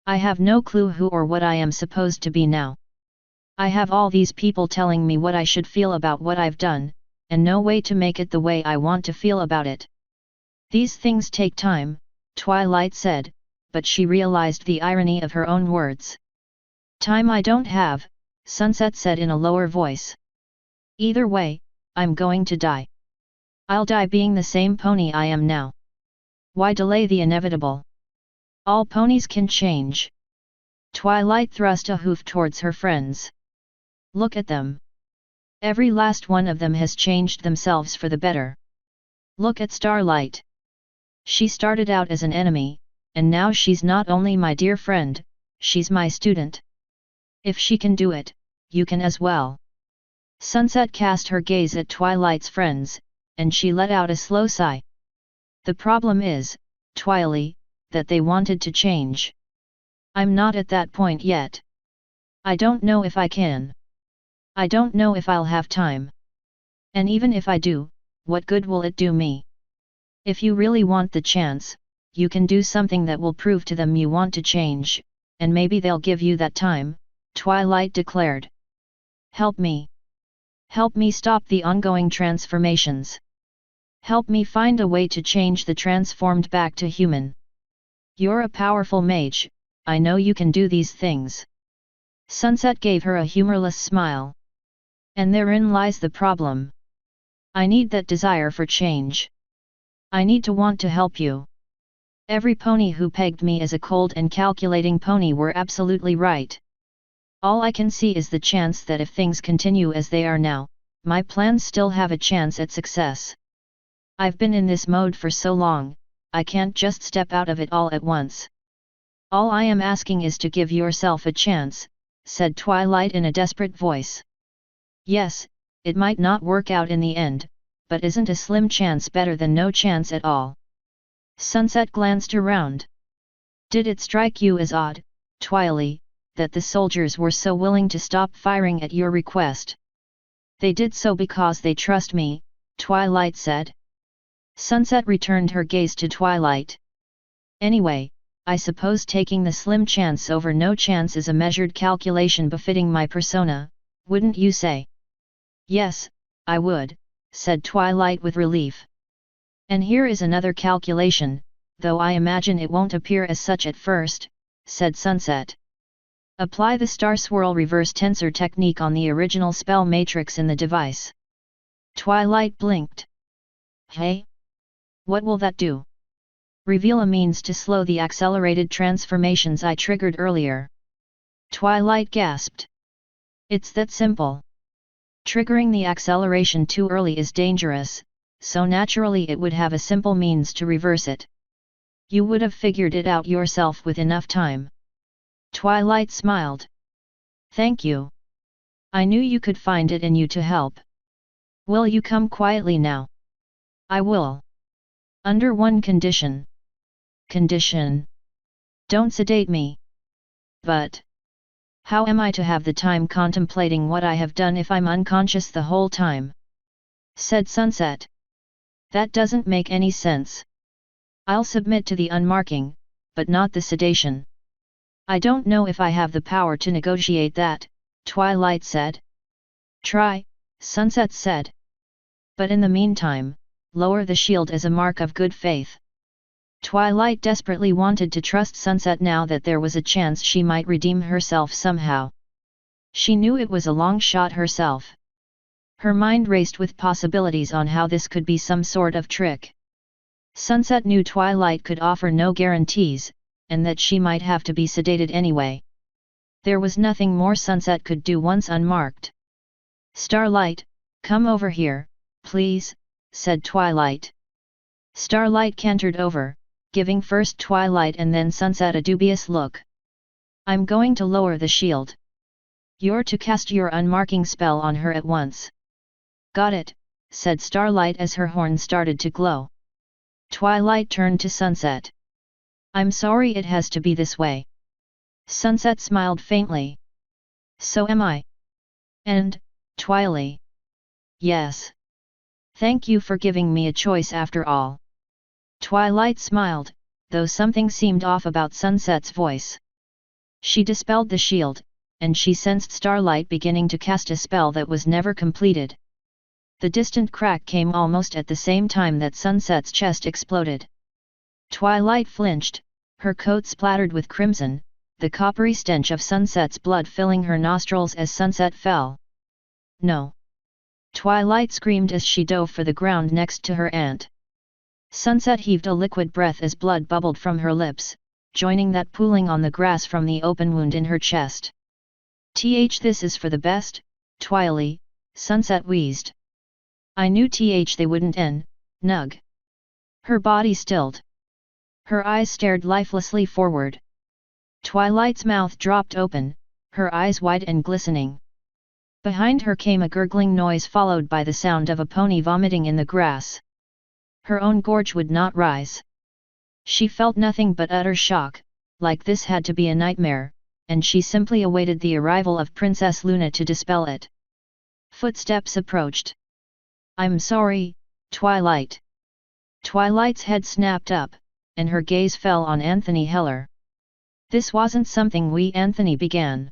I have no clue who or what I am supposed to be now. I have all these people telling me what I should feel about what I've done, and no way to make it the way I want to feel about it. These things take time, Twilight said, but she realized the irony of her own words. Time I don't have, Sunset said in a lower voice. Either way, I'm going to die. I'll die being the same pony I am now. Why delay the inevitable? All ponies can change. Twilight thrust a hoof towards her friends. Look at them. Every last one of them has changed themselves for the better. Look at Starlight. She started out as an enemy, and now she's not only my dear friend, she's my student. If she can do it, you can as well. Sunset cast her gaze at Twilight's friends, and she let out a slow sigh. The problem is, Twily, that they wanted to change. I'm not at that point yet. I don't know if I can. I don't know if I'll have time. And even if I do, what good will it do me? If you really want the chance, you can do something that will prove to them you want to change, and maybe they'll give you that time, Twilight declared. Help me. Help me stop the ongoing transformations. Help me find a way to change the transformed back to human. You're a powerful mage, I know you can do these things. Sunset gave her a humorless smile. And therein lies the problem. I need that desire for change. I need to want to help you. Every pony who pegged me as a cold and calculating pony were absolutely right. All I can see is the chance that if things continue as they are now, my plans still have a chance at success. I've been in this mode for so long, I can't just step out of it all at once. All I am asking is to give yourself a chance, said Twilight in a desperate voice. Yes, it might not work out in the end, but isn't a slim chance better than no chance at all? Sunset glanced around. Did it strike you as odd, Twilight, that the soldiers were so willing to stop firing at your request? They did so because they trust me, Twilight said. Sunset returned her gaze to Twilight. Anyway, I suppose taking the slim chance over no chance is a measured calculation befitting my persona, wouldn't you say? Yes, I would, said Twilight with relief. And here is another calculation, though I imagine it won't appear as such at first, said Sunset. Apply the star swirl reverse tensor technique on the original spell matrix in the device. Twilight blinked. Hey? What will that do? Reveal a means to slow the accelerated transformations I triggered earlier. Twilight gasped. It's that simple. Triggering the acceleration too early is dangerous, so naturally it would have a simple means to reverse it. You would have figured it out yourself with enough time. Twilight smiled. Thank you. I knew you could find it in you to help. Will you come quietly now? I will. Under one condition. Condition? Don't sedate me. But how am I to have the time contemplating what I have done if I'm unconscious the whole time? Said Sunset. That doesn't make any sense. I'll submit to the unmarking, but not the sedation. I don't know if I have the power to negotiate that, Twilight said. Try, Sunset said. But in the meantime, lower the shield as a mark of good faith. Twilight desperately wanted to trust Sunset now that there was a chance she might redeem herself somehow. She knew it was a long shot herself. Her mind raced with possibilities on how this could be some sort of trick. Sunset knew Twilight could offer no guarantees, and that she might have to be sedated anyway. There was nothing more Sunset could do once unmarked. Starlight, come over here, please, said Twilight. Starlight cantered over, giving first Twilight and then Sunset a dubious look. I'm going to lower the shield. You're to cast your unmarking spell on her at once. Got it, said Starlight as her horn started to glow. Twilight turned to Sunset. I'm sorry it has to be this way. Sunset smiled faintly. So am I. And, Twilight. Yes. Thank you for giving me a choice after all. Twilight smiled, though something seemed off about Sunset's voice. She dispelled the shield, and she sensed Starlight beginning to cast a spell that was never completed. The distant crack came almost at the same time that Sunset's chest exploded. Twilight flinched, her coat splattered with crimson, the coppery stench of Sunset's blood filling her nostrils as Sunset fell. No! Twilight screamed as she dove for the ground next to her aunt. Sunset heaved a liquid breath as blood bubbled from her lips, joining that pooling on the grass from the open wound in her chest. This is for the best, Twilight, Sunset wheezed. I knew they wouldn't nug. Her body stilled. Her eyes stared lifelessly forward. Twilight's mouth dropped open, her eyes wide and glistening. Behind her came a gurgling noise followed by the sound of a pony vomiting in the grass. Her own gorge would not rise. She felt nothing but utter shock, like this had to be a nightmare, and she simply awaited the arrival of Princess Luna to dispel it. Footsteps approached. I'm sorry, Twilight. Twilight's head snapped up, and her gaze fell on Anthony Heller. This wasn't something Anthony began.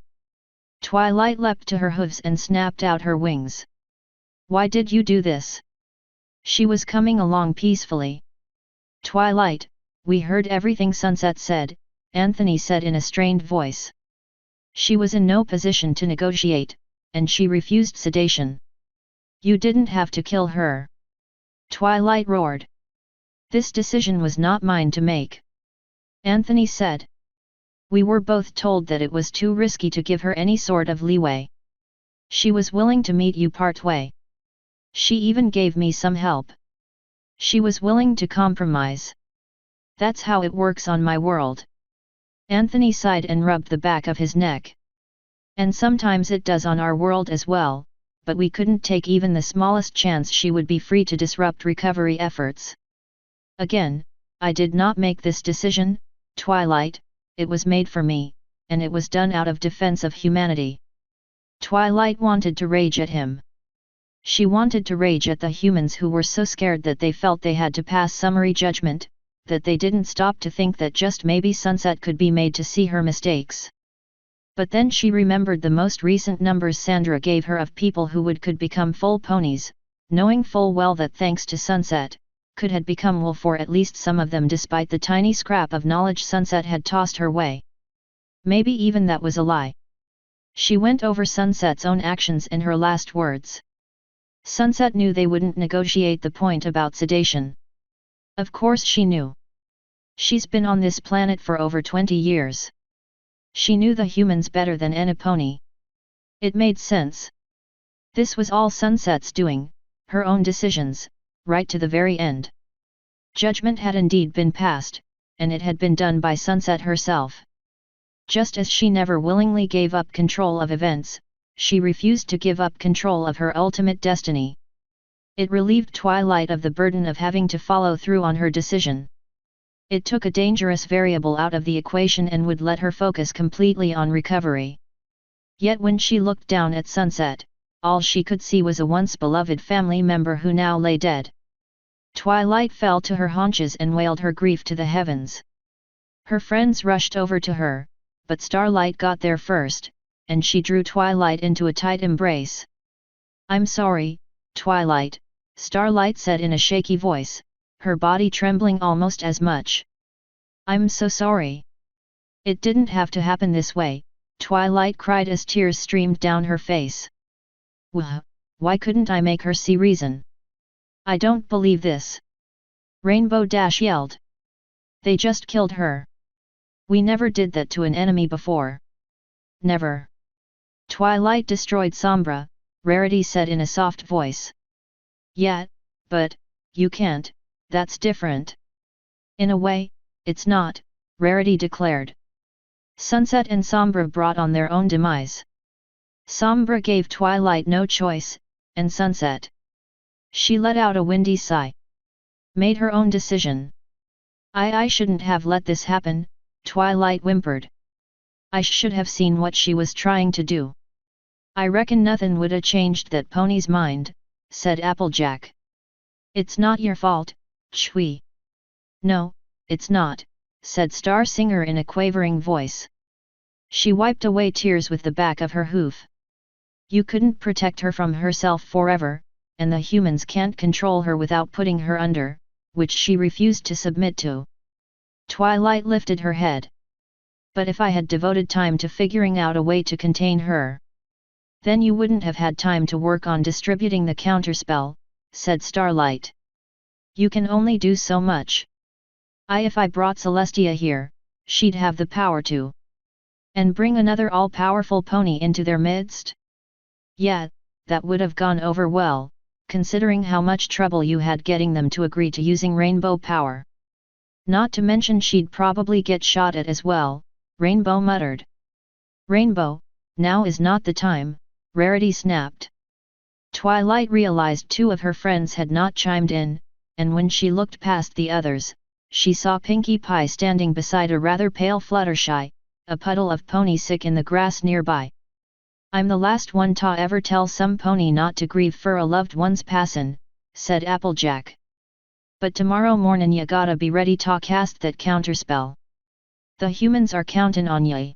Twilight leapt to her hooves and snapped out her wings. Why did you do this? She was coming along peacefully. Twilight, we heard everything Sunset said, Anthony said in a strained voice. She was in no position to negotiate, and she refused sedation. You didn't have to kill her. Twilight roared. This decision was not mine to make. Anthony said. We were both told that it was too risky to give her any sort of leeway. She was willing to meet you partway. She even gave me some help. She was willing to compromise. That's how it works on my world. Anthony sighed and rubbed the back of his neck. And sometimes it does on our world as well, but we couldn't take even the smallest chance she would be free to disrupt recovery efforts. Again, I did not make this decision, Twilight, it was made for me, and it was done out of defense of humanity. Twilight wanted to rage at him. She wanted to rage at the humans who were so scared that they felt they had to pass summary judgment, that they didn't stop to think that just maybe Sunset could be made to see her mistakes. But then she remembered the most recent numbers Sandra gave her of people who could become full ponies, knowing full well that thanks to Sunset, could had become wolf for at least some of them despite the tiny scrap of knowledge Sunset had tossed her way. Maybe even that was a lie. She went over Sunset's own actions in her last words. Sunset knew they wouldn't negotiate the point about sedation. Of course she knew. She's been on this planet for over 20 years. She knew the humans better than any pony. It made sense. This was all Sunset's doing, her own decisions, right to the very end. Judgment had indeed been passed, and it had been done by Sunset herself. Just as she never willingly gave up control of events, she refused to give up control of her ultimate destiny. It relieved Twilight of the burden of having to follow through on her decision. It took a dangerous variable out of the equation and would let her focus completely on recovery. Yet when she looked down at Sunset, all she could see was a once beloved family member who now lay dead. Twilight fell to her haunches and wailed her grief to the heavens. Her friends rushed over to her, but Starlight got there first, and she drew Twilight into a tight embrace. I'm sorry, Twilight, Starlight said in a shaky voice, her body trembling almost as much. I'm so sorry. It didn't have to happen this way, Twilight cried as tears streamed down her face. Why couldn't I make her see reason? I don't believe this. Rainbow Dash yelled. They just killed her. We never did that to an enemy before. Never. Twilight destroyed Sombra, Rarity said in a soft voice. Yeah, but, you can't, that's different. In a way, it's not, Rarity declared. Sunset and Sombra brought on their own demise. Sombra gave Twilight no choice, and Sunset. She let out a windy sigh. Made her own decision. I shouldn't have let this happen, Twilight whimpered. I should have seen what she was trying to do. I reckon nothing woulda changed that pony's mind, said Applejack. It's not your fault, Chui. No, it's not, said Star Singer in a quavering voice. She wiped away tears with the back of her hoof. You couldn't protect her from herself forever, and the humans can't control her without putting her under, which she refused to submit to. Twilight lifted her head. But if I had devoted time to figuring out a way to contain her, then you wouldn't have had time to work on distributing the counterspell, said Starlight. You can only do so much. If I brought Celestia here, she'd have the power to. And bring another all-powerful pony into their midst? Yeah, that would have gone over well, considering how much trouble you had getting them to agree to using rainbow power. Not to mention she'd probably get shot at as well, Rainbow muttered. Rainbow, now is not the time, Rarity snapped. Twilight realized two of her friends had not chimed in, and when she looked past the others, she saw Pinkie Pie standing beside a rather pale Fluttershy, a puddle of pony sick in the grass nearby. I'm the last one to ever tell some pony not to grieve for a loved one's passin', said Applejack. But tomorrow mornin' ya gotta be ready to cast that counterspell. The humans are countin' on ya.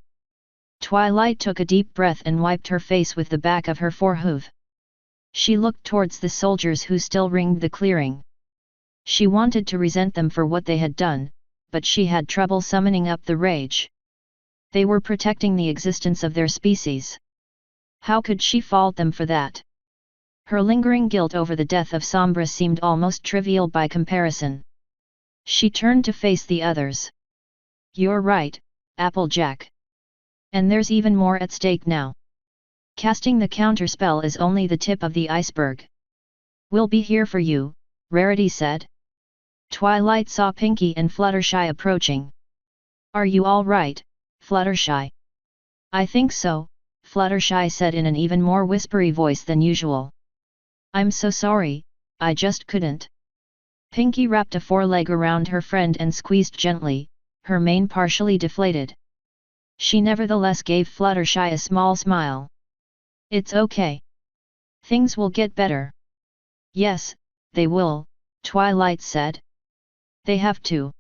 Twilight took a deep breath and wiped her face with the back of her forehoof. She looked towards the soldiers who still ringed the clearing. She wanted to resent them for what they had done, but she had trouble summoning up the rage. They were protecting the existence of their species. How could she fault them for that? Her lingering guilt over the death of Sombra seemed almost trivial by comparison. She turned to face the others. You're right, Applejack. And there's even more at stake now. Casting the counterspell is only the tip of the iceberg. We'll be here for you, Rarity said. Twilight saw Pinkie and Fluttershy approaching. Are you all right, Fluttershy? I think so, Fluttershy said in an even more whispery voice than usual. I'm so sorry, I just couldn't. Pinkie wrapped a foreleg around her friend and squeezed gently, her mane partially deflated. She nevertheless gave Fluttershy a small smile. It's okay. Things will get better. Yes, they will, Twilight said. They have to.